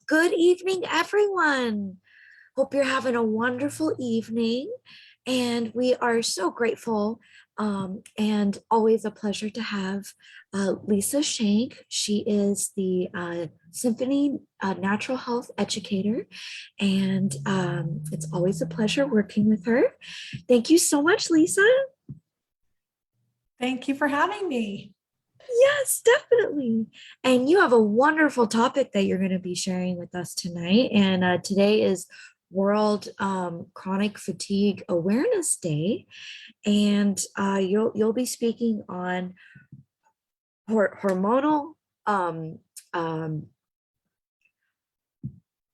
Good evening, everyone. Hope you're having a wonderful evening. And we are so grateful and always a pleasure to have Lisa Shank. She is the Symphony Natural Health Educator. And it's always a pleasure working with her. Thank you so much, Lisa. Thank you for having me. Yes, definitely. And you have a wonderful topic that you're going to be sharing with us tonight. And today is World Chronic Fatigue Awareness Day, and you'll be speaking on hormonal um,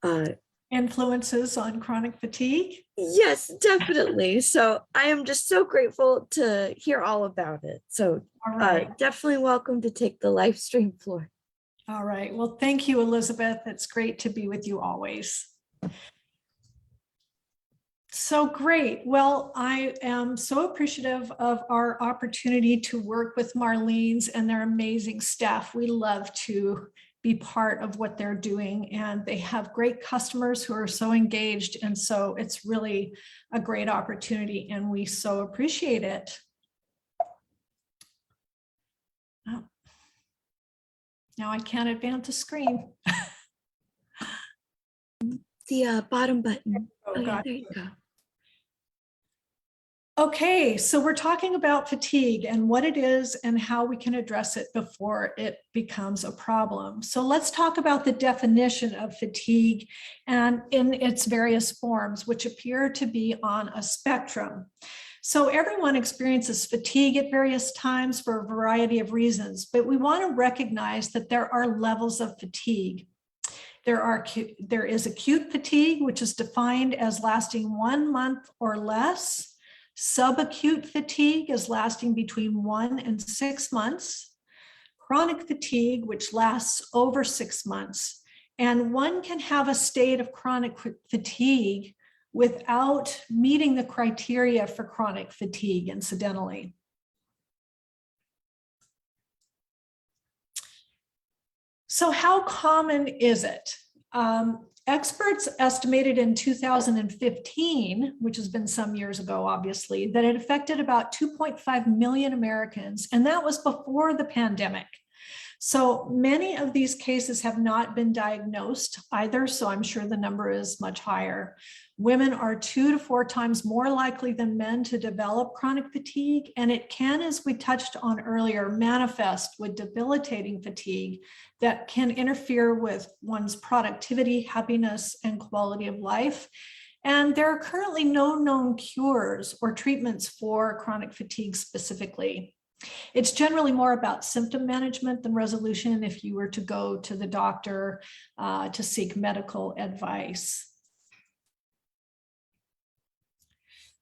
uh, Influences on chronic fatigue. yes, definitely. So I am just so grateful to hear all about it. So All right. definitely welcome to take the live stream floor. All right. Well, thank you, Elizabeth. It's great to be with you always. So great. Well, I am so appreciative of our opportunity to work with Marlene's and their amazing staff. We love to be part of what they're doing, and they have great customers who are so engaged. And so it's really a great opportunity, and we so appreciate it. Oh. Now I can't advance the screen. The bottom button. Oh, Okay, God. there you go. Okay, so we're talking about fatigue and what it is and how we can address it before it becomes a problem. So let's talk about the definition of fatigue and in its various forms, which appear to be on a spectrum. So everyone experiences fatigue at various times for a variety of reasons, but we want to recognize that there are levels of fatigue. There is acute fatigue, which is defined as lasting 1 month or less. Subacute fatigue is lasting between 1 and 6 months. Chronic fatigue, which lasts over 6 months. And one can have a state of chronic fatigue without meeting the criteria for chronic fatigue, incidentally. So how common is it? Experts estimated in 2015, which has been some years ago, obviously, that it affected about 2.5 million Americans, and that was before the pandemic. So many of these cases have not been diagnosed either, so I'm sure the number is much higher. Women are 2 to 4 times more likely than men to develop chronic fatigue, and it can, as we touched on earlier, manifest with debilitating fatigue that can interfere with one's productivity, happiness, and quality of life. And there are currently no known cures or treatments for chronic fatigue specifically. It's generally more about symptom management than resolution if you were to go to the doctor to seek medical advice.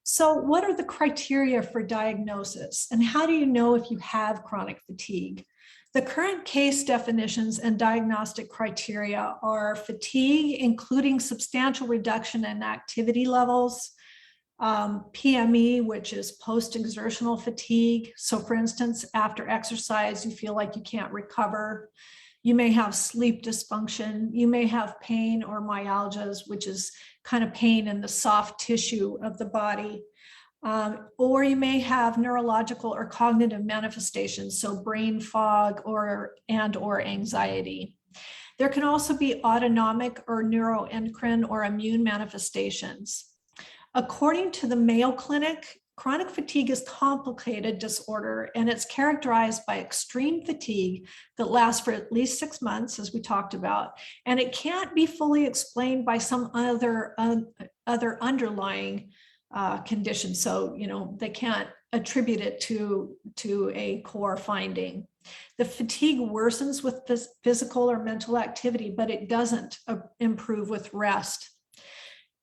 So what are the criteria for diagnosis, and how do you know if you have chronic fatigue? The current case definitions and diagnostic criteria are fatigue, including substantial reduction in activity levels, PME, which is post-exertional fatigue. So for instance, after exercise, you feel like you can't recover. You may have sleep dysfunction. You may have pain or myalgias, which is kind of pain in the soft tissue of the body. Or you may have neurological or cognitive manifestations, so brain fog or anxiety. There can also be autonomic or neuroendocrine or immune manifestations. According to the Mayo Clinic, chronic fatigue is a complicated disorder, and it's characterized by extreme fatigue that lasts for at least 6 months, as we talked about, and it can't be fully explained by some other underlying condition. So, they can't attribute it to a core finding. The fatigue worsens with physical or mental activity, but it doesn't improve with rest.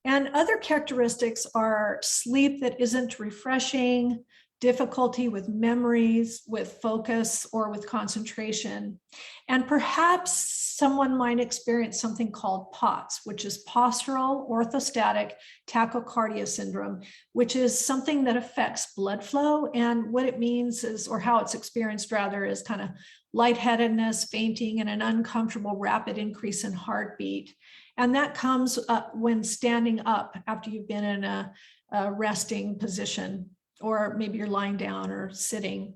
And other characteristics are sleep that isn't refreshing, difficulty with memories, with focus, or with concentration. And perhaps someone might experience something called POTS, which is postural orthostatic tachycardia syndrome, which is something that affects blood flow. And what it means is, or how it's experienced rather, is kind of lightheadedness, fainting, and an uncomfortable rapid increase in heartbeat. And that comes when standing up after you've been in a resting position, or maybe you're lying down or sitting.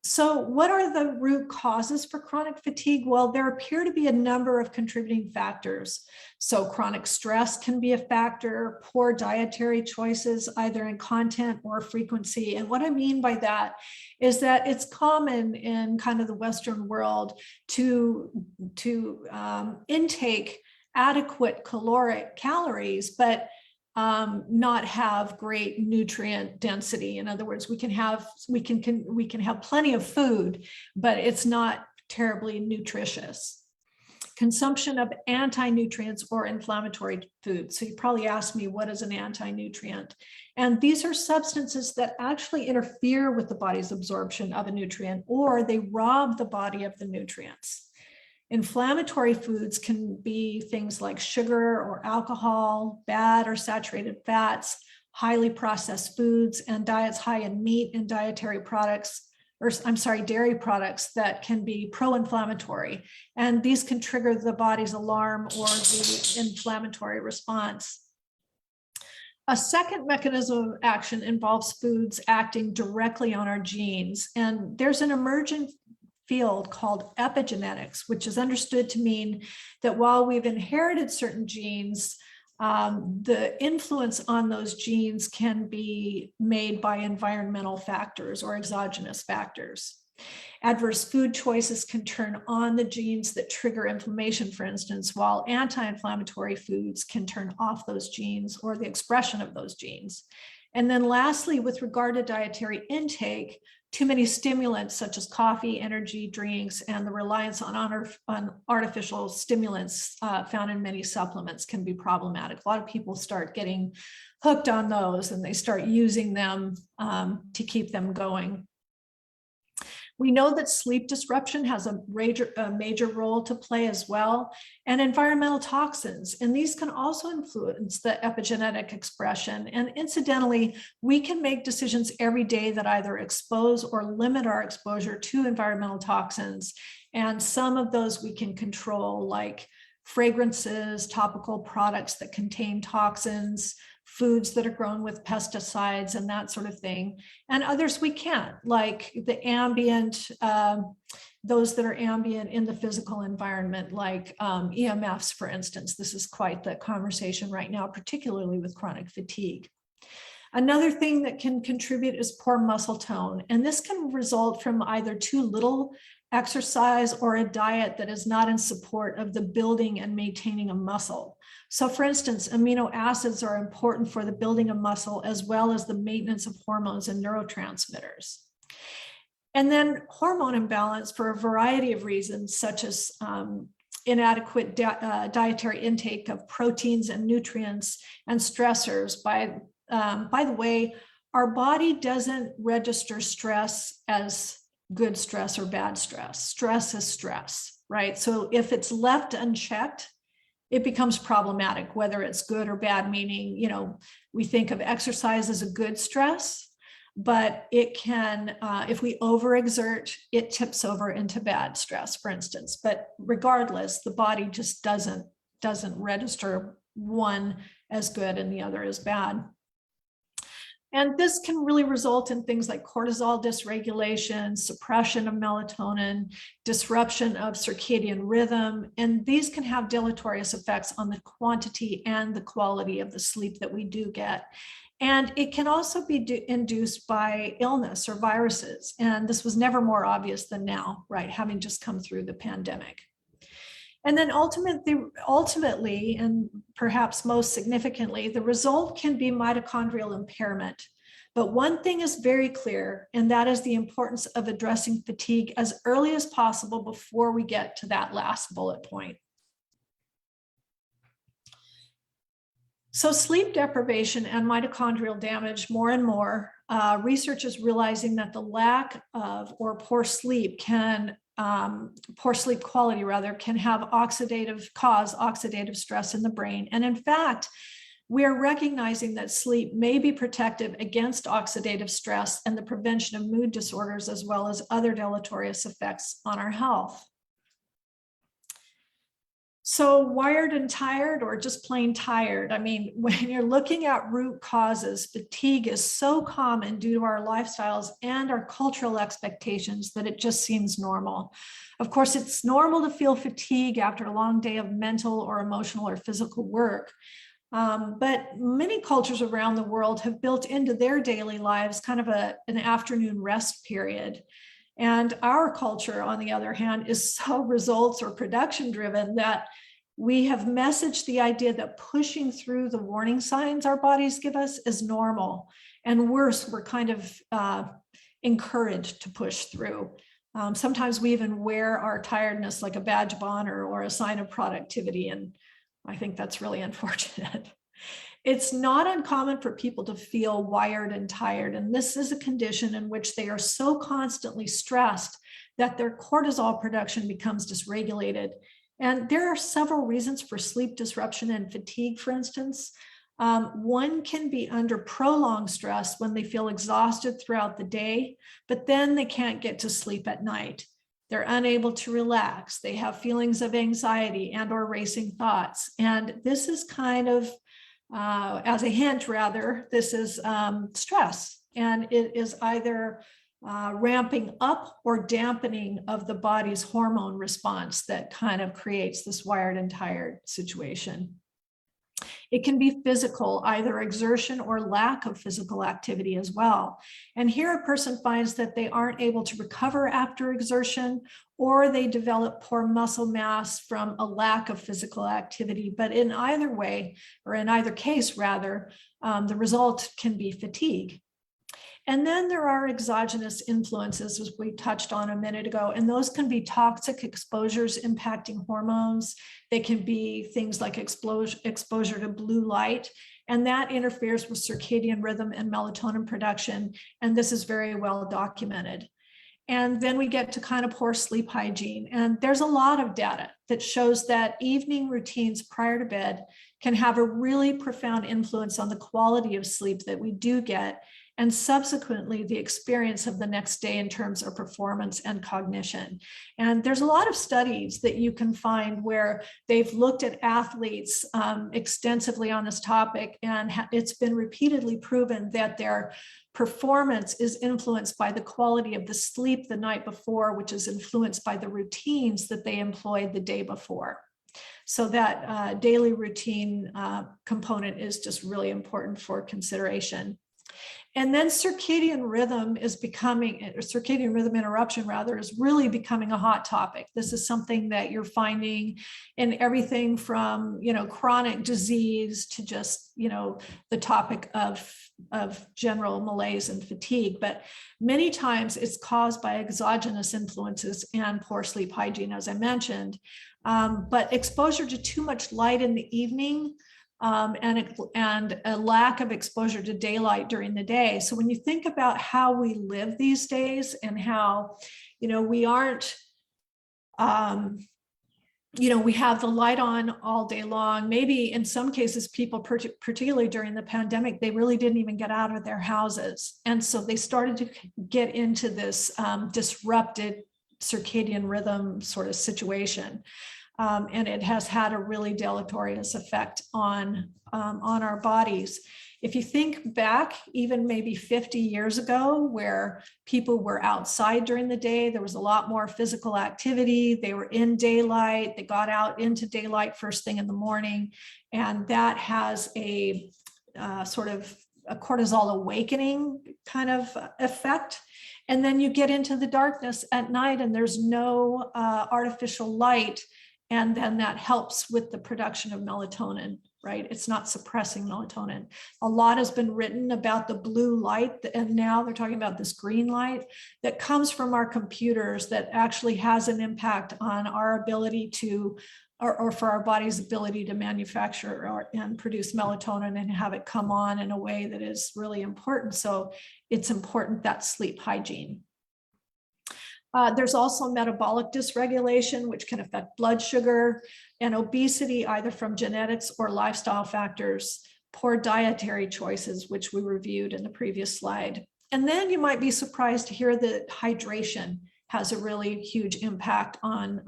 So what are the root causes for chronic fatigue? Well, there appear to be a number of contributing factors. So chronic stress can be a factor, poor dietary choices, either in content or frequency. And what I mean by that is that it's common in kind of the Western world to intake adequate calories, but not have great nutrient density. In other words, we can have plenty of food, but it's not terribly nutritious. Consumption of anti-nutrients or inflammatory foods. So you probably asked me, what is an anti-nutrient? And these are substances that actually interfere with the body's absorption of a nutrient, or they rob the body of the nutrients. Inflammatory foods can be things like sugar or alcohol, bad or saturated fats, highly processed foods, and diets high in meat and dairy products that can be pro-inflammatory. And these can trigger the body's alarm or the inflammatory response. A second mechanism of action involves foods acting directly on our genes. And there's an emerging field called epigenetics, which is understood to mean that while we've inherited certain genes, the influence on those genes can be made by environmental factors or exogenous factors. Adverse food choices can turn on the genes that trigger inflammation, for instance, while anti-inflammatory foods can turn off those genes or the expression of those genes. And then lastly, with regard to dietary intake, too many stimulants such as coffee, energy drinks, and the reliance on artificial stimulants found in many supplements can be problematic. A lot of people start getting hooked on those and they start using them to keep them going. We know that sleep disruption has a major role to play as well, and environmental toxins, and these can also influence the epigenetic expression. And incidentally, we can make decisions every day that either expose or limit our exposure to environmental toxins, and some of those we can control, like fragrances, topical products that contain toxins, foods that are grown with pesticides and that sort of thing. And others we can't, like the ambient, those that are ambient in the physical environment, like EMFs, for instance. This is quite the conversation right now, particularly with chronic fatigue. Another thing that can contribute is poor muscle tone. And this can result from either too little exercise or a diet that is not in support of the building and maintaining of muscle. So for instance, amino acids are important for the building of muscle as well as the maintenance of hormones and neurotransmitters. And then hormone imbalance for a variety of reasons, such as inadequate dietary intake of proteins and nutrients and stressors. By the way, our body doesn't register stress as good stress or bad stress. Stress is stress, right? So if it's left unchecked, it becomes problematic, whether it's good or bad, meaning, you know, we think of exercise as a good stress, but it can, if we overexert, it tips over into bad stress, for instance. But regardless, the body just doesn't register one as good and the other as bad. And this can really result in things like cortisol dysregulation, suppression of melatonin, disruption of circadian rhythm, and these can have deleterious effects on the quantity and the quality of the sleep that we do get. And it can also be induced by illness or viruses. And this was never more obvious than now, right? Having just come through the pandemic. And then ultimately, and perhaps most significantly, the result can be mitochondrial impairment. But one thing is very clear, and that is the importance of addressing fatigue as early as possible before we get to that last bullet point. So sleep deprivation and mitochondrial damage, more and more, research is realizing that the lack of or poor sleep quality rather, can have cause oxidative stress in the brain. And in fact, we are recognizing that sleep may be protective against oxidative stress and the prevention of mood disorders, as well as other deleterious effects on our health. So wired and tired, or just plain tired? I mean, when you're looking at root causes, fatigue is so common due to our lifestyles and our cultural expectations that it just seems normal. Of course, it's normal to feel fatigue after a long day of mental or emotional or physical work. But many cultures around the world have built into their daily lives kind of an afternoon rest period. And our culture, on the other hand, is so results or production driven that we have messaged the idea that pushing through the warning signs our bodies give us is normal. And worse, we're kind of encouraged to push through. Sometimes we even wear our tiredness like a badge of honor or a sign of productivity. And I think that's really unfortunate. It's not uncommon for people to feel wired and tired, and this is a condition in which they are so constantly stressed that their cortisol production becomes dysregulated. And there are several reasons for sleep disruption and fatigue, for instance. One can be under prolonged stress when they feel exhausted throughout the day, but then they can't get to sleep at night. They're unable to relax. They have feelings of anxiety and or racing thoughts. And this is kind of, as a hint rather, this is stress. And it is either ramping up or dampening of the body's hormone response that kind of creates this wired and tired situation. It can be physical, either exertion or lack of physical activity as well. And here a person finds that they aren't able to recover after exertion, or they develop poor muscle mass from a lack of physical activity. But in either way, or in either case rather, the result can be fatigue. And then there are exogenous influences, as we touched on a minute ago, and those can be toxic exposures impacting hormones. They can be things like exposure to blue light, and that interferes with circadian rhythm and melatonin production, and this is very well documented. And then we get to kind of poor sleep hygiene. And there's a lot of data that shows that evening routines prior to bed can have a really profound influence on the quality of sleep that we do get, and subsequently the experience of the next day in terms of performance and cognition. And there's a lot of studies that you can find where they've looked at athletes extensively on this topic, and it's been repeatedly proven that their performance is influenced by the quality of the sleep the night before, which is influenced by the routines that they employed the day before. So that daily routine component is just really important for consideration. And then circadian rhythm interruption rather, is really becoming a hot topic. This is something that you're finding in everything from, chronic disease to just, the topic of general malaise and fatigue. But many times it's caused by exogenous influences and poor sleep hygiene, as I mentioned. But exposure to too much light in the evening, and a lack of exposure to daylight during the day. So when you think about how we live these days and how, we aren't, we have the light on all day long. Maybe in some cases, people, particularly during the pandemic, they really didn't even get out of their houses. And so they started to get into this disrupted circadian rhythm sort of situation. And it has had a really deleterious effect on our bodies. If you think back even maybe 50 years ago, where people were outside during the day, there was a lot more physical activity, they were in daylight, they got out into daylight first thing in the morning, and that has a sort of a cortisol awakening kind of effect. And then you get into the darkness at night and there's no artificial light. And then that helps with the production of melatonin, right? It's not suppressing melatonin. A lot has been written about the blue light, and now they're talking about this green light that comes from our computers that actually has an impact on our ability to, or for our body's ability to manufacture and produce melatonin and have it come on in a way that is really important. So it's important that sleep hygiene. There's also metabolic dysregulation, which can affect blood sugar, and obesity, either from genetics or lifestyle factors. poor dietary choices, which we reviewed in the previous slide. And then you might be surprised to hear that hydration has a really huge impact on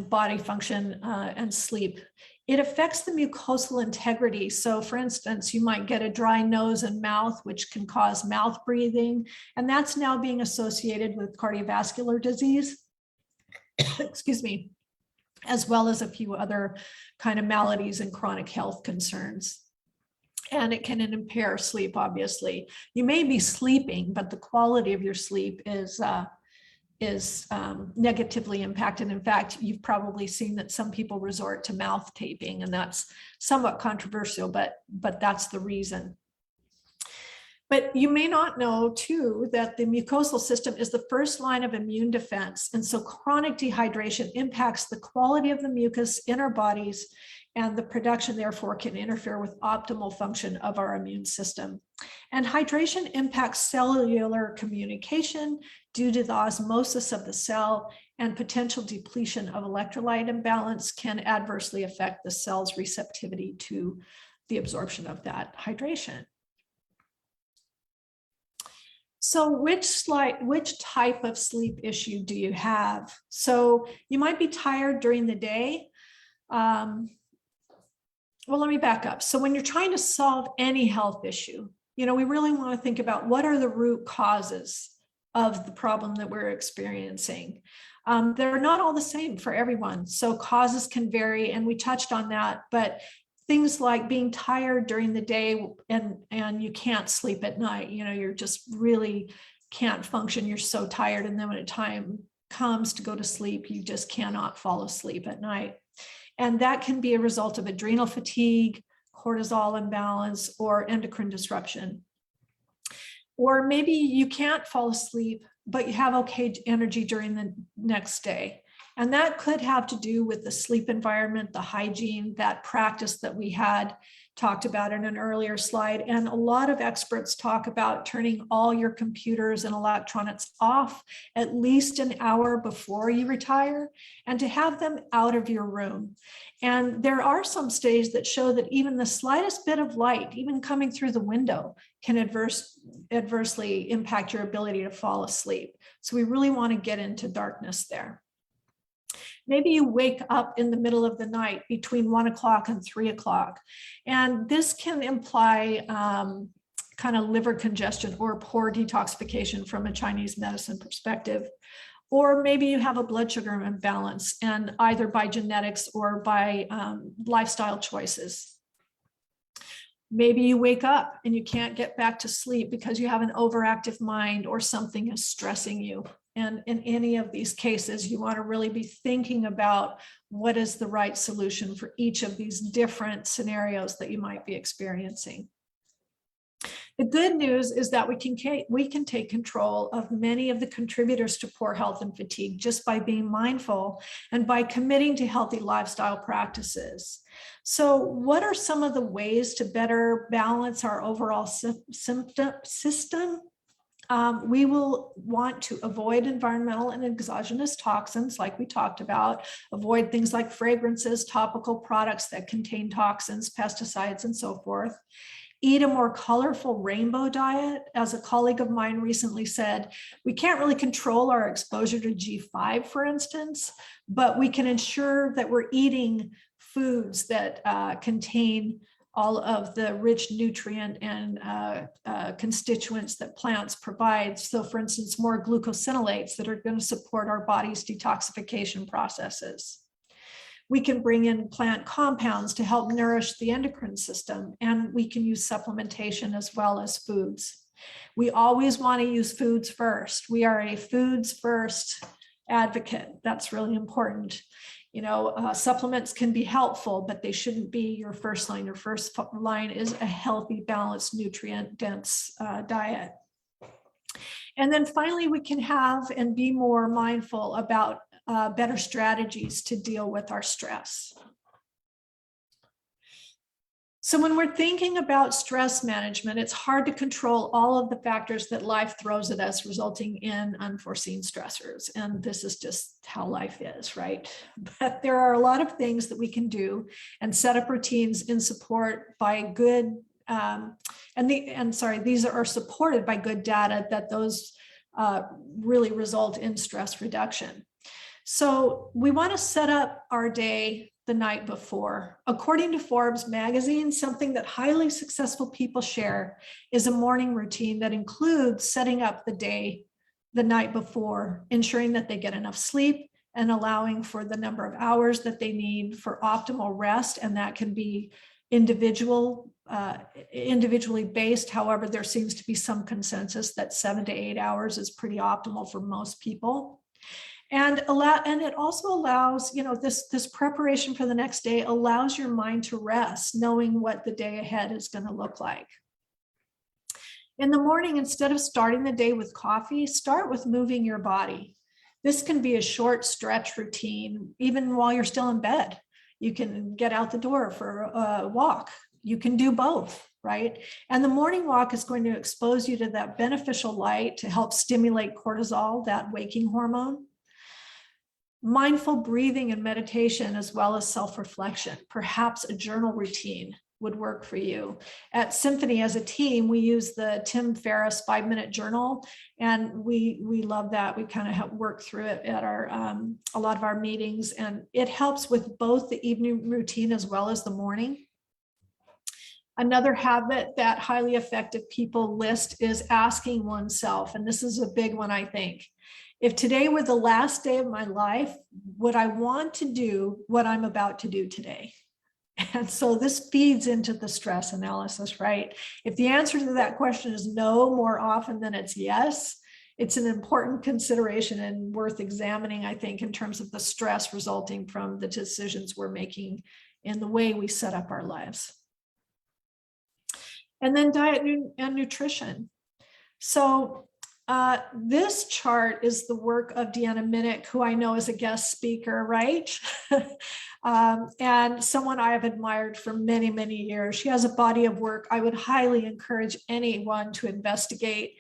body function and sleep. It affects the mucosal integrity. So for instance, you might get a dry nose and mouth, which can cause mouth breathing. And that's now being associated with cardiovascular disease, excuse me, as well as a few other kind of maladies and chronic health concerns. And it can impair sleep, obviously. You may be sleeping, but the quality of your sleep is negatively impacted. In fact, you've probably seen that some people resort to mouth taping, and that's somewhat controversial, but that's the reason. But you may not know too that the mucosal system is the first line of immune defense. And so chronic dehydration impacts the quality of the mucus in our bodies, and the production therefore can interfere with optimal function of our immune system. And hydration impacts cellular communication due to the osmosis of the cell, and potential depletion of electrolyte imbalance can adversely affect the cell's receptivity to the absorption of that hydration. So which type of sleep issue do you have? So you might be tired during the day. Well, let me back up. So when you're trying to solve any health issue, we really want to think about what are the root causes of the problem that we're experiencing. They're not all the same for everyone. So causes can vary, and we touched on that, but things like being tired during the day and you can't sleep at night, you're just really can't function. You're so tired. And then when the time comes to go to sleep, you just cannot fall asleep at night. And that can be a result of adrenal fatigue, cortisol imbalance, or endocrine disruption. Or maybe you can't fall asleep, but you have okay energy during the next day. And that could have to do with the sleep environment, the hygiene, that practice that we had talked about in an earlier slide. And a lot of experts talk about turning all your computers and electronics off at least an hour before you retire, and to have them out of your room. And there are some studies that show that even the slightest bit of light, even coming through the window, can adversely impact your ability to fall asleep. So we really want to get into darkness there. Maybe you wake up in the middle of the night between 1 o'clock and 3 o'clock. And this can imply kind of liver congestion or poor detoxification from a Chinese medicine perspective. Or maybe you have a blood sugar imbalance, and either by genetics or by lifestyle choices. Maybe you wake up and you can't get back to sleep because you have an overactive mind or something is stressing you. And in any of these cases, you want to really be thinking about what is the right solution for each of these different scenarios that you might be experiencing. The good news is that we can take control of many of the contributors to poor health and fatigue just by being mindful and by committing to healthy lifestyle practices. So what are some of the ways to better balance our overall system? We will want to avoid environmental and exogenous toxins, like we talked about, avoid things like fragrances, topical products that contain toxins, pesticides, and so forth. Eat a more colorful rainbow diet. As a colleague of mine recently said, we can't really control our exposure to G5, for instance, but we can ensure that we're eating foods that contain all of the rich nutrient and constituents that plants provide. So for instance, more glucosinolates that are going to support our body's detoxification processes. We can bring in plant compounds to help nourish the endocrine system, and we can use supplementation as well as foods. We always want to use foods first. We are a foods first advocate. That's really important. Supplements can be helpful, but they shouldn't be your first line. Your first line is a healthy, balanced, nutrient-dense diet. And then finally, we can have and be more mindful about better strategies to deal with our stress. So when we're thinking about stress management, it's hard to control all of the factors that life throws at us, resulting in unforeseen stressors. And this is just how life is, right? But there are a lot of things that we can do and set up routines in support by good, these are supported by good data that those really result in stress reduction. So we want to set up our day the night before. According to Forbes magazine, something that highly successful people share is a morning routine that includes setting up the day the night before, ensuring that they get enough sleep and allowing for the number of hours that they need for optimal rest. And that can be individually based. However, there seems to be some consensus that 7 to 8 hours is pretty optimal for most people. And it also allows, this preparation for the next day allows your mind to rest, knowing what the day ahead is going to look like. In the morning, instead of starting the day with coffee, start with moving your body. This can be a short stretch routine, even while you're still in bed. You can get out the door for a walk. You can do both, right? And the morning walk is going to expose you to that beneficial light to help stimulate cortisol, that waking hormone. Mindful breathing and meditation, as well as self-reflection. Perhaps a journal routine would work for you. At Symphony, as a team, we use the Tim Ferriss 5-minute journal, and we love that. We kind of have worked through it at our a lot of our meetings, and it helps with both the evening routine as well as the morning. Another habit that highly effective people list is asking oneself, and this is a big one, I think. If today were the last day of my life, would I want to do what I'm about to do today? And so this feeds into the stress analysis, right? If the answer to that question is no more often than it's yes, it's an important consideration and worth examining, I think, in terms of the stress resulting from the decisions we're making in the way we set up our lives. And then diet and nutrition. So this chart is the work of Deanna Minnick, who I know is a guest speaker, right? And someone I have admired for many, many years. She has a body of work I would highly encourage anyone to investigate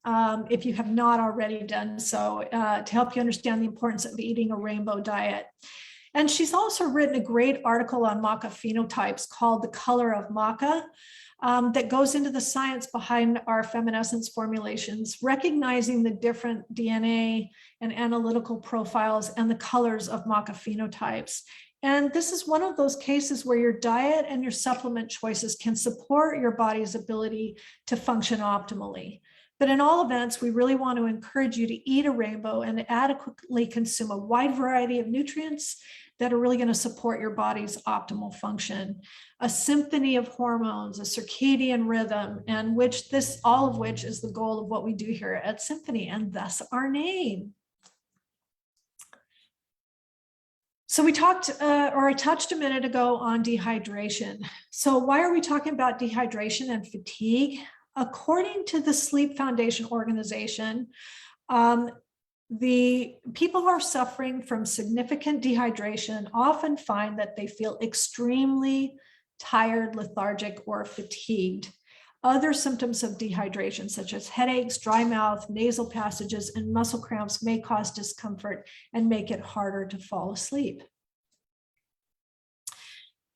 if you have not already done so, to help you understand the importance of eating a rainbow diet. And she's also written a great article on maca phenotypes called The Color of Maca. That goes into the science behind our Femmenessence formulations, recognizing the different DNA and analytical profiles and the colors of maca phenotypes. And this is one of those cases where your diet and your supplement choices can support your body's ability to function optimally. But in all events, we really want to encourage you to eat a rainbow and adequately consume a wide variety of nutrients that are really going to support your body's optimal function. A symphony of hormones, a circadian rhythm, and all of which is the goal of what we do here at Symphony, and thus our name. So we I touched a minute ago on dehydration. So why are we talking about dehydration and fatigue? According to the Sleep Foundation organization, the people who are suffering from significant dehydration often find that they feel extremely tired, lethargic, or fatigued. Other symptoms of dehydration, such as headaches, dry mouth, nasal passages, and muscle cramps, may cause discomfort and make it harder to fall asleep.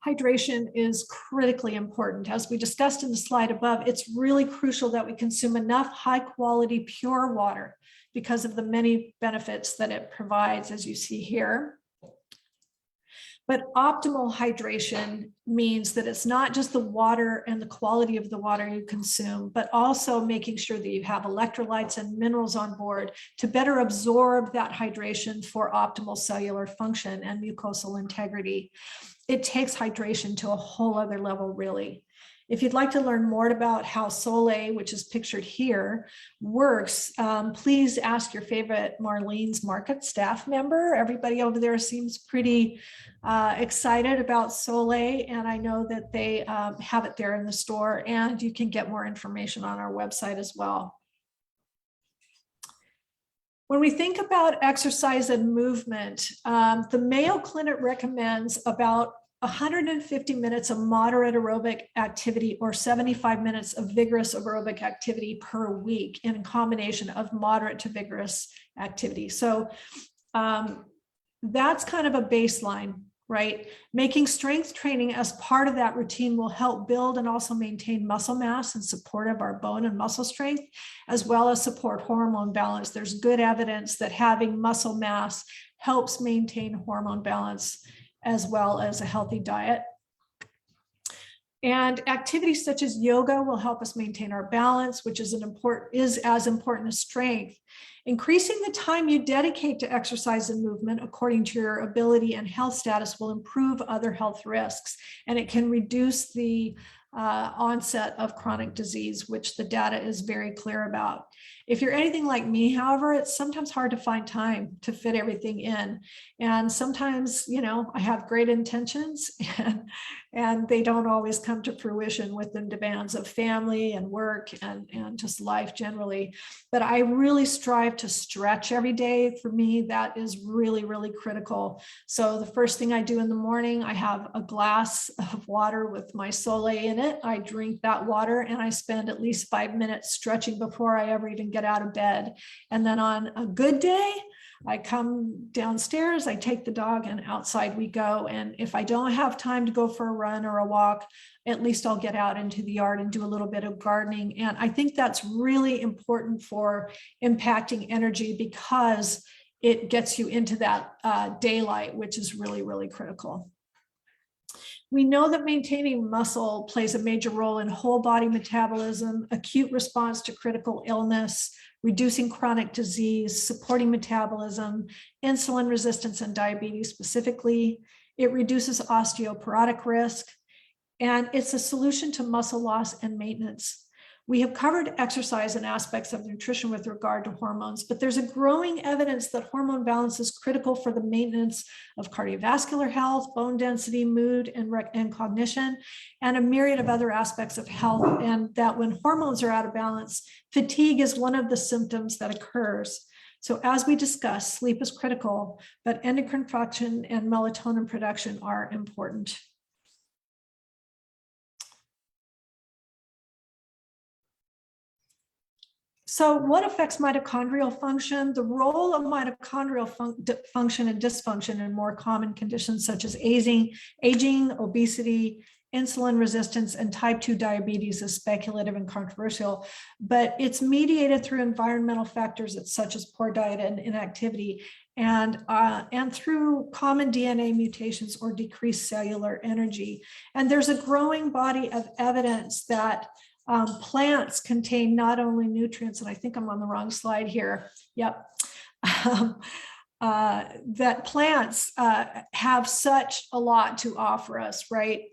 Hydration is critically important. As we discussed in the slide above, it's really crucial that we consume enough high-quality, pure water because of the many benefits that it provides, as you see here. But optimal hydration means that it's not just the water and the quality of the water you consume, but also making sure that you have electrolytes and minerals on board to better absorb that hydration for optimal cellular function and mucosal integrity. It takes hydration to a whole other level, really. If you'd like to learn more about how Soleil, which is pictured here, works, please ask your favorite Marlene's Market staff member. Everybody over there seems pretty excited about Soleil, and I know that they have it there in the store, and you can get more information on our website as well. When we think about exercise and movement, the Mayo Clinic recommends about 150 minutes of moderate aerobic activity or 75 minutes of vigorous aerobic activity per week in combination of moderate to vigorous activity. So that's kind of a baseline, right? Making strength training as part of that routine will help build and also maintain muscle mass in support of our bone and muscle strength, as well as support hormone balance. There's good evidence that having muscle mass helps maintain hormone balance as well as a healthy diet. And activities such as yoga will help us maintain our balance, which is as important as strength. Increasing the time you dedicate to exercise and movement according to your ability and health status will improve other health risks, and it can reduce the onset of chronic disease, which the data is very clear about. If you're anything like me, however, it's sometimes hard to find time to fit everything in. And sometimes, you know, I have great intentions and they don't always come to fruition with the demands of family and work and just life generally. But I really strive to stretch every day. For me, that is really, really critical. So the first thing I do in the morning, I have a glass of water with my Sole in it. I drink that water and I spend at least 5 minutes stretching before I ever even get out of bed. And then on a good day, I come downstairs, I take the dog, and outside we go. And if I don't have time to go for a run or a walk, at least I'll get out into the yard and do a little bit of gardening. And I think that's really important for impacting energy because it gets you into that daylight, which is really, really critical. We know that maintaining muscle plays a major role in whole body metabolism, acute response to critical illness, reducing chronic disease, supporting metabolism, insulin resistance and diabetes specifically. It reduces osteoporotic risk, and it's a solution to muscle loss and maintenance. We have covered exercise and aspects of nutrition with regard to hormones, but there's a growing evidence that hormone balance is critical for the maintenance of cardiovascular health, bone density, mood, and cognition, and a myriad of other aspects of health. And that when hormones are out of balance, fatigue is one of the symptoms that occurs. So as we discussed, sleep is critical, but endocrine function and melatonin production are important. So what affects mitochondrial function? The role of mitochondrial function and dysfunction in more common conditions such as aging, obesity, insulin resistance, and type 2 diabetes is speculative and controversial, but it's mediated through environmental factors such as poor diet and inactivity, and through common DNA mutations or decreased cellular energy. And there's a growing body of evidence that plants contain not only nutrients, and I think I'm on the wrong slide here. Yep. That plants have such a lot to offer us, right?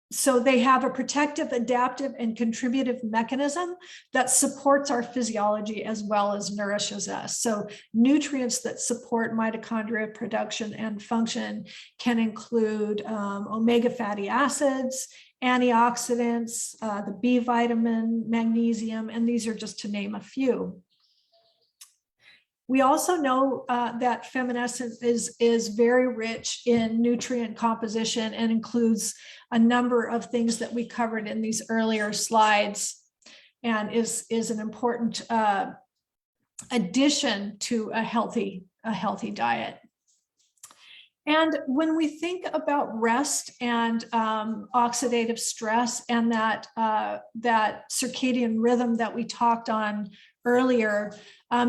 So they have a protective, adaptive, and contributive mechanism that supports our physiology as well as nourishes us. So nutrients that support mitochondria production and function can include omega fatty acids, antioxidants, the B vitamin, magnesium, and these are just to name a few. We also know that Femmenessence is very rich in nutrient composition and includes a number of things that we covered in these earlier slides, and is an important addition to a healthy diet. And when we think about rest and oxidative stress and that circadian rhythm that we talked on earlier,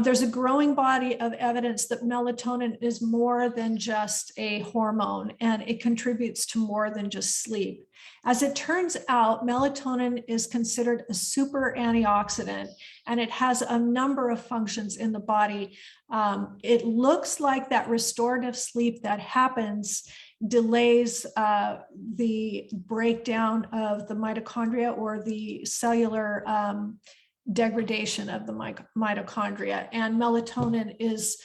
there's a growing body of evidence that melatonin is more than just a hormone, and it contributes to more than just sleep. As it turns out, melatonin is considered a super antioxidant, and it has a number of functions in the body. It looks like that restorative sleep that happens delays the breakdown of the mitochondria or the cellular degradation of the mitochondria, and melatonin is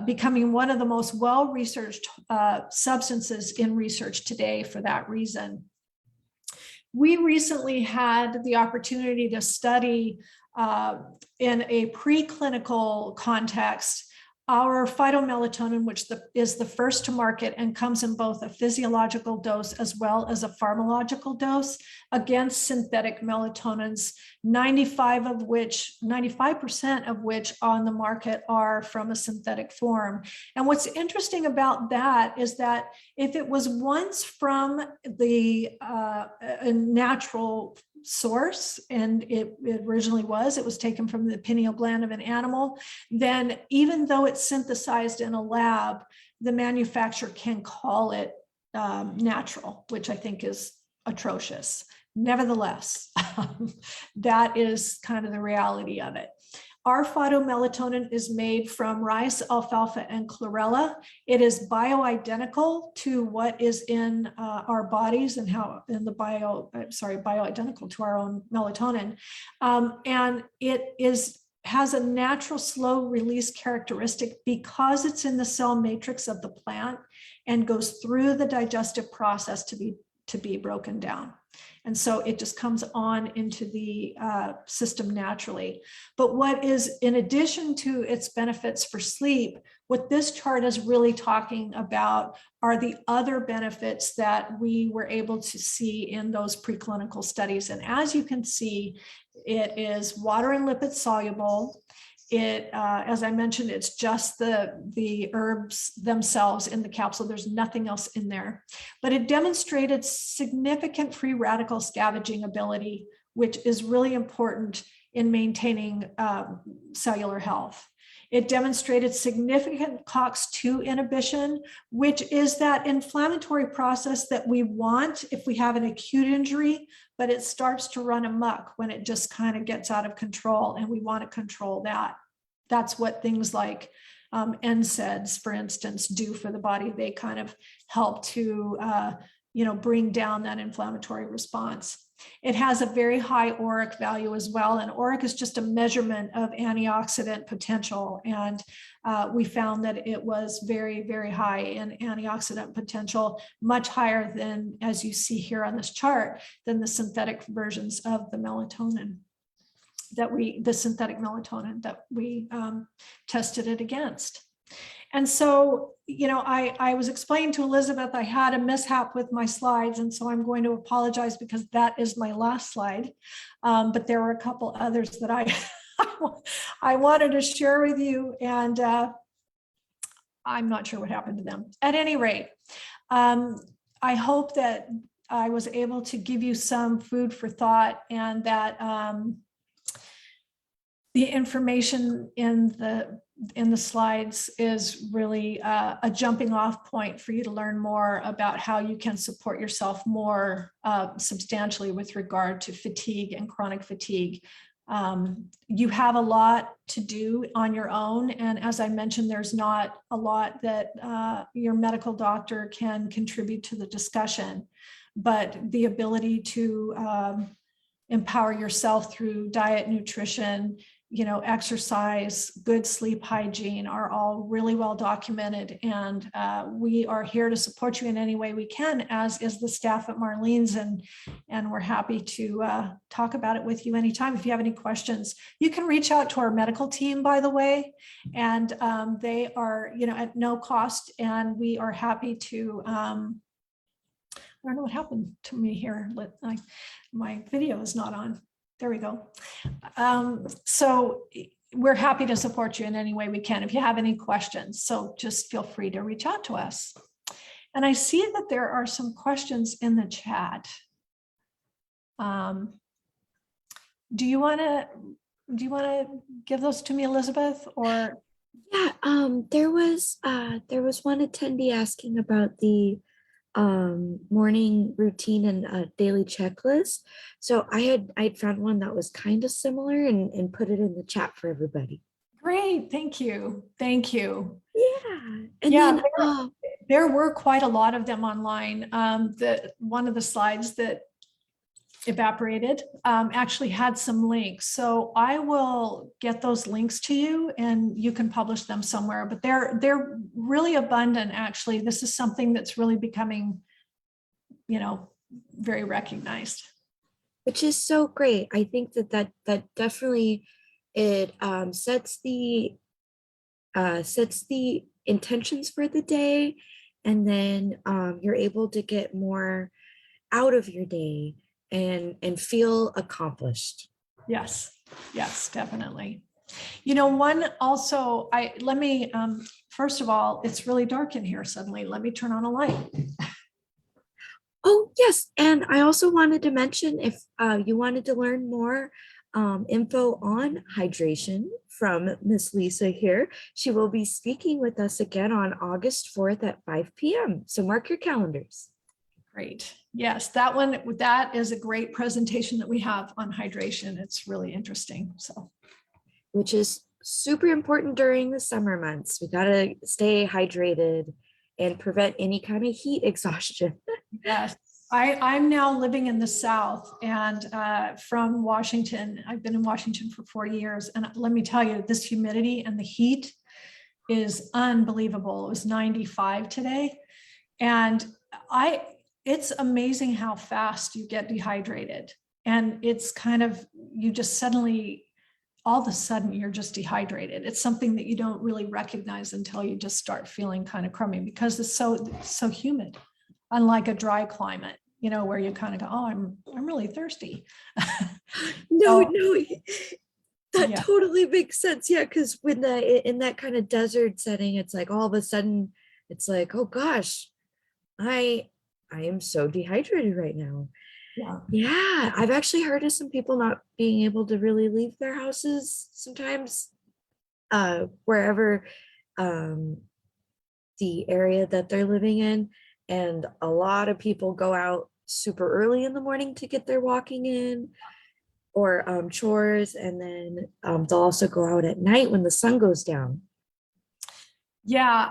becoming one of the most well-researched substances in research today for that reason. We recently had the opportunity to study in a preclinical context our phytomelatonin, which is the first to market and comes in both a physiological dose as well as a pharmacological dose against synthetic melatonins, 95% of which on the market are from a synthetic form. And what's interesting about that is that if it was once from the a natural source, and it originally was, it was taken from the pineal gland of an animal, then even though it's synthesized in a lab, the manufacturer can call it natural, which I think is atrocious. Nevertheless, that is kind of the reality of it. Our phytomelatonin is made from rice, alfalfa, and chlorella. It is bioidentical to what is in our bodies and bioidentical to our own melatonin. And it has a natural slow release characteristic because it's in the cell matrix of the plant and goes through the digestive process to be broken down. And so it just comes on into the system naturally. But what is, in addition to its benefits for sleep, what this chart is really talking about are the other benefits that we were able to see in those preclinical studies. And as you can see, it is water and lipid soluble. It, as I mentioned, it's just the herbs themselves in the capsule. There's nothing else in there, but it demonstrated significant free radical scavenging ability, which is really important in maintaining cellular health. It demonstrated significant COX-2 inhibition, which is that inflammatory process that we want if we have an acute injury, but it starts to run amok when it just kind of gets out of control, and we want to control that. That's what things like NSAIDs, for instance, do for the body. They kind of help to, bring down that inflammatory response. It has a very high ORAC value as well, and ORAC is just a measurement of antioxidant potential, and we found that it was very, very high in antioxidant potential, much higher than, as you see here on this chart, than the synthetic versions of the melatonin the synthetic melatonin that we tested it against. And so, I was explaining to Elizabeth, I had a mishap with my slides, and so I'm going to apologize because that is my last slide. But there were a couple others that I wanted to share with you, and I'm not sure what happened to them. At any rate, I hope that I was able to give you some food for thought, and that the information in the slides is really a jumping off point for you to learn more about how you can support yourself more substantially with regard to fatigue and chronic fatigue. You have a lot to do on your own, and as I mentioned, there's not a lot that your medical doctor can contribute to the discussion, but the ability to empower yourself through diet, nutrition, exercise, good sleep hygiene are all really well documented. And we are here to support you in any way we can, as is the staff at Marlene's. And we're happy to talk about it with you anytime. If you have any questions, you can reach out to our medical team, by the way, and they are, at no cost. And we are happy to, I don't know what happened to me here. My video is not on. There we go. So we're happy to support you in any way we can if you have any questions. So just feel free to reach out to us. And I see that there are some questions in the chat. Do you want to give those to me, Elizabeth? Or Yeah, there was one attendee asking about the morning routine and daily checklist. So I'd found one that was kind of similar and put it in the chat for everybody. Great, thank you. Yeah, and Yeah, then there were quite a lot of them online. One of the slides that evaporated actually had some links, so I will get those links to you and you can publish them somewhere, but they're really abundant. Actually, this is something that's really becoming very recognized, which is so great. I think that definitely it sets the sets the intentions for the day, and then you're able to get more out of your day and feel accomplished. Yes, yes, definitely. You know, one also, let me, first of all, it's really dark in here suddenly. Let me turn on a light. Oh, yes. And I also wanted to mention if you wanted to learn more info on hydration from Miss Lisa here, she will be speaking with us again on August 4th at 5 p.m. So mark your calendars. Great. Yes, that is a great presentation that we have on hydration. It's really interesting. So, Which is super important during the summer months. We got to stay hydrated and prevent any kind of heat exhaustion. yes, I'm now living in the South and from Washington. I've been in Washington for 40 years. And let me tell you, this humidity and the heat is unbelievable. It was 95 today. And it's amazing how fast you get dehydrated. And it's kind of, you just suddenly, all of a sudden, you're just dehydrated. It's something that you don't really recognize until you just start feeling kind of crummy because it's so humid, unlike a dry climate, you know, where you kind of go, oh, I'm really thirsty. No, So, no, that yeah. totally makes sense. Yeah, because when in that kind of desert setting, it's like all of a sudden it's like, oh gosh, I am so dehydrated right now. Yeah. Yeah, I've actually heard of some people not being able to really leave their houses sometimes, wherever um the area that they're living in. And a lot of people go out super early in the morning to get their walking in or chores, and then they'll also go out at night when the sun goes down. Yeah,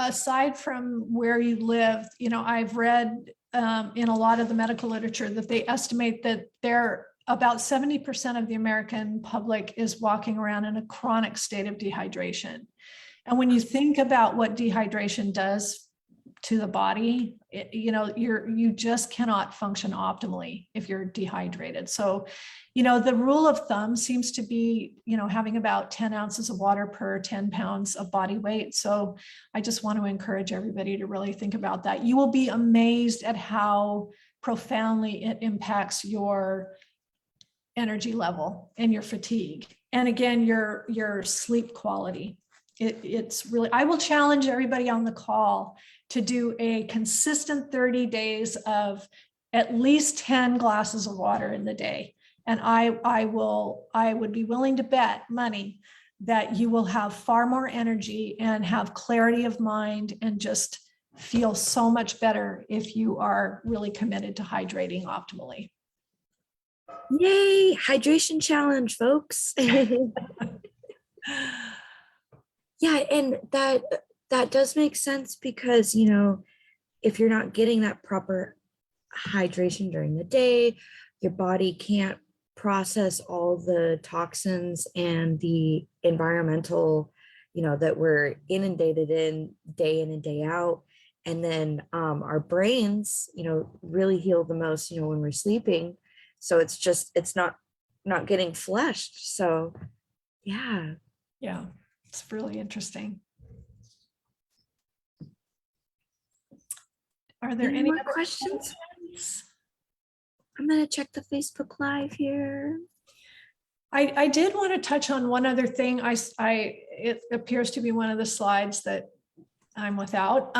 aside from where you live, I've read in a lot of the medical literature that they estimate that about 70% of the American public is walking around in a chronic state of dehydration. And when you think about what dehydration does to the body, you just cannot function optimally if you're dehydrated. So, the rule of thumb seems to be, having about 10 ounces of water per 10 pounds of body weight. So I just want to encourage everybody to really think about that. You will be amazed at how profoundly it impacts your energy level and your fatigue. And again, your sleep quality. It's really, I will challenge everybody on the call to do a consistent 30 days of at least 10 glasses of water in the day. And I would be willing to bet money that you will have far more energy and have clarity of mind and just feel so much better if you are really committed to hydrating optimally. Yay, hydration challenge, folks. Yeah, and that does make sense because, if you're not getting that proper hydration during the day, your body can't process all the toxins and the environmental, that we're inundated in and day out. And then our brains, really heal the most, when we're sleeping. So it's not getting flushed. So yeah. Yeah, it's really interesting. Are there any more other questions? questions? I'm gonna check the Facebook Live here. I did want to touch on one other thing. It appears to be one of the slides that I'm without,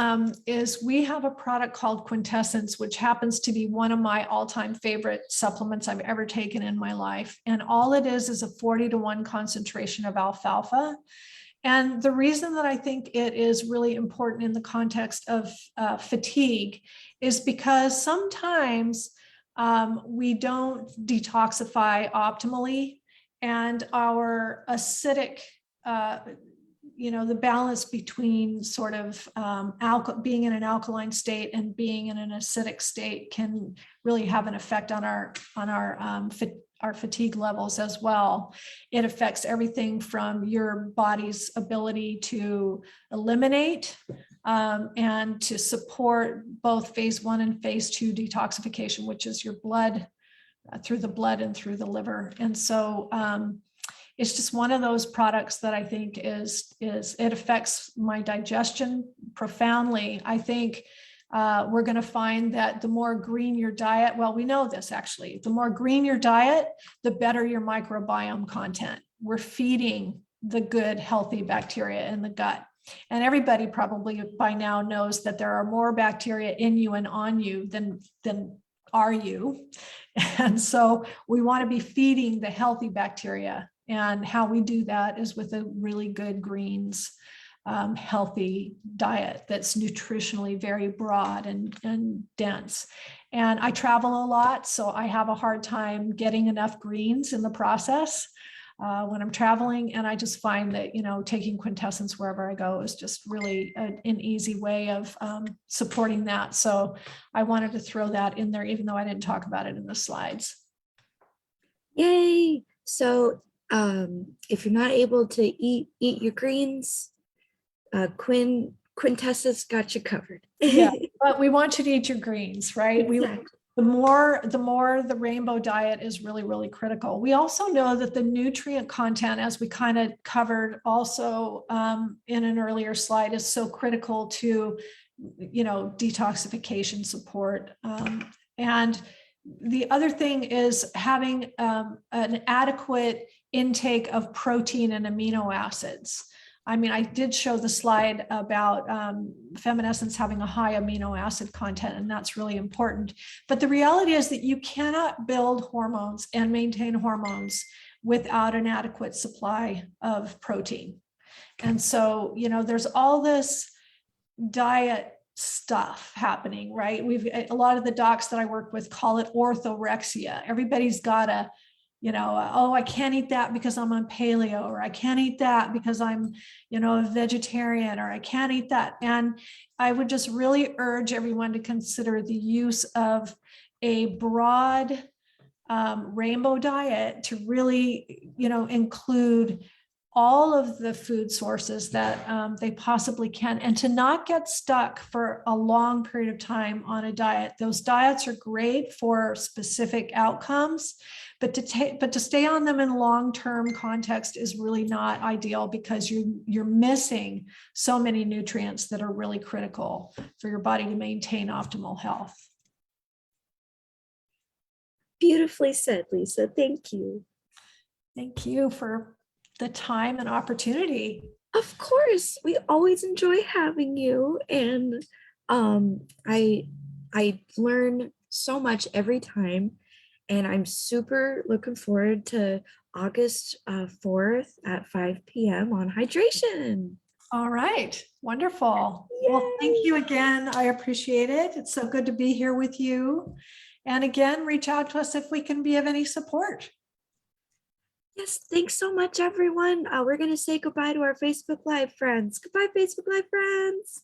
is we have a product called Quintessence, which happens to be one of my all-time favorite supplements I've ever taken in my life. And all it is a 40-to-1 concentration of alfalfa. And the reason that I think it is really important in the context of fatigue is because sometimes we don't detoxify optimally, and our acidic, the balance between sort of being in an alkaline state and being in an acidic state can really have an effect on our fatigue levels as well. It affects everything from your body's ability to eliminate and to support both phase 1 and phase 2 detoxification, which is your blood, through the blood and through the liver. And so it's just one of those products that I think is it affects my digestion profoundly. I think we're going to find that the more green your diet, well, we know this actually, the more green your diet, the better your microbiome content. We're feeding the good, healthy bacteria in the gut. And everybody probably by now knows that there are more bacteria in you and on you than are you. And so we want to be feeding the healthy bacteria. And how we do that is with a really good greens, healthy diet that's nutritionally very broad and dense. And I travel a lot, so I have a hard time getting enough greens in the process when I'm traveling. And I just find that, taking Quintessence wherever I go is just really an easy way of supporting that. So I wanted to throw that in there, even though I didn't talk about it in the slides. Yay. So if you're not able to eat your greens, Quintessence got you covered. Yeah, but we want you to eat your greens, right? Exactly. The more the rainbow diet is really, really critical. We also know that the nutrient content, as we kind of covered also in an earlier slide, is so critical to, detoxification support. And the other thing is having an adequate intake of protein and amino acids. I mean, I did show the slide about Femmenessence having a high amino acid content, and that's really important. But the reality is that you cannot build hormones and maintain hormones without an adequate supply of protein. And so, there's all this diet stuff happening, right? A lot of the docs that I work with call it orthorexia. Everybody's got a oh, I can't eat that because I'm on paleo, or I can't eat that because I'm, a vegetarian, or I can't eat that. And I would just really urge everyone to consider the use of a broad rainbow diet to really, include all of the food sources that they possibly can, and to not get stuck for a long period of time on a diet. Those diets are great for specific outcomes, but to stay on them in long-term context is really not ideal, because you're missing so many nutrients that are really critical for your body to maintain optimal health. Beautifully said, Lisa. Thank you. Thank you for the time and opportunity. Of course, we always enjoy having you, and I learn so much every time, and I'm super looking forward to August 4th at 5 p.m. on hydration. All right, wonderful. Yay. Well, thank you again. I appreciate it. It's so good to be here with you. And again, reach out to us if we can be of any support. Yes, thanks so much, everyone. We're going to say goodbye to our Facebook Live friends. Goodbye, Facebook Live friends.